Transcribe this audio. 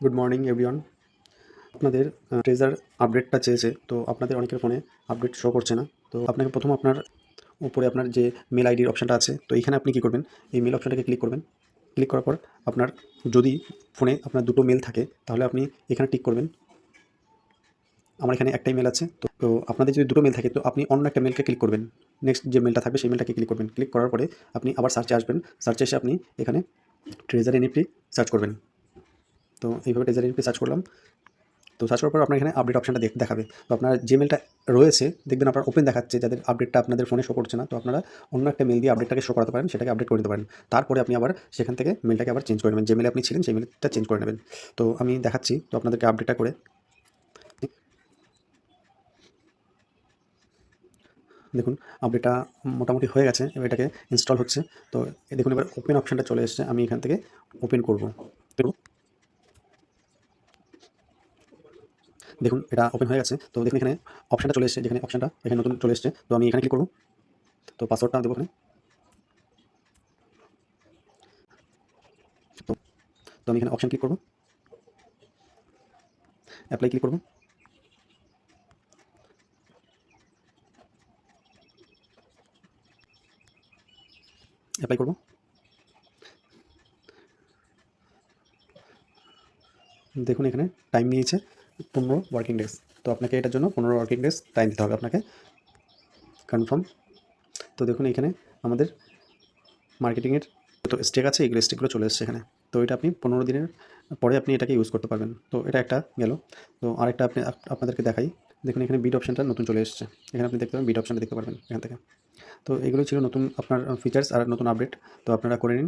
Good morning everyone. আপনাদের treasure আপডেটটা চেয়েছে, তো আপনাদের অনেকের ফোনে আপডেট শো করছে না। তো আপনাকে প্রথম আপনার উপরে আপনার যে মেল আইডির অপশানটা আছে, তো এইখানে আপনি কী করবেন, এই মেল অপশানটাকে ক্লিক করবেন। ক্লিক করার পর আপনার যদি ফোনে আপনার দুটো মেল থাকে তাহলে আপনি এখানে টিক করবেন। আমার এখানে একটাই মেল আছে, তো আপনাদের যদি দুটো মেল থাকে তো আপনি অন্য একটা মেলকে ক্লিক করবেন। নেক্সট যে মেলটা থাকবে সেই মেলটাকে ক্লিক করবেন। ক্লিক করার পরে আপনি আবার সার্চে আসবেন। সার্চে এসে আপনি এখানে ট্রেজার এনএফটি সার্চ করবেন। তো এইভাবে ট্রেজার এনএফটি সার্চ করলাম। তো সার্চ করার পর আপনার এখানে আপডেট অপশানটা দেখাবে। তো আপনার যে মেলটা রয়েছে দেখবেন আপনার ওপেন দেখাচ্ছে, যাদের আপডেটটা আপনাদের ফোনে শো করছে না, তো আপনারা অন্য একটা মেল দিয়ে আপডেটটাকে শো করাতে পারেন, সেটাকে আপডেট করে দিতে পারেন। তারপরে আপনি আবার সেখান থেকে মেলটাকে আবার চেঞ্জ করে নেবেন, যে মেলে আপনি ছিলেন সেই মেলটা চেঞ্জ করে নেবেন। তো আমি দেখাচ্ছি তো আপনাদেরকে আপডেটটা করে। দেখুন আপডেটটা মোটামুটি হয়ে গেছে, এবার এটাকে ইনস্টল হচ্ছে। তো দেখুন এবার ওপেন অপশানটা চলে এসেছে, আমি এখান থেকে ওপেন করব। দেখুন এটা ওপেন হয়ে গেছে। তো দেখুন এখানে অপশানটা চলে এসেছে, যেখানে অপশানটা এখানে নতুন চলে এসেছে। তো আমি এখানে ক্লিক করব। তো পাসওয়ার্ডটা দেবো এখানে। তো তো আমি এখানে অপশান ক্লিক করব, অ্যাপ্লাই ক্লিক করব। অ্যাপ্লাই করব। দেখুন এখানে টাইম নিয়েছে 15 ওয়ার্কিং ডেজ। তো আপনাকে এটার জন্য 15 ওয়ার্কিং ডেজ টাইম দিতে হবে আপনাকে। কনফার্ম। তো দেখুন এখানে আমাদের মার্কেটিংয়ের যত স্টেক আছে এইগুলো স্টেকগুলো চলে এসেছে এখানে। তো এটা আপনি 15 দিনের পরে আপনি এটাকে ইউজ করতে পারবেন। তো এটা একটা গেল। তো আরেকটা আপনাদেরকে দেখাই। দেখুন এখানে বিড অপশানটা নতুন চলে এসেছে। এখানে আপনি দেখতে পাবেন, বিড অপশানটা দেখতে পারবেন এখান থেকে। তো এগুলো ছিল নতুন আপনার ফিচার্স আর নতুন আপডেট। তো আপনারা করে নিন।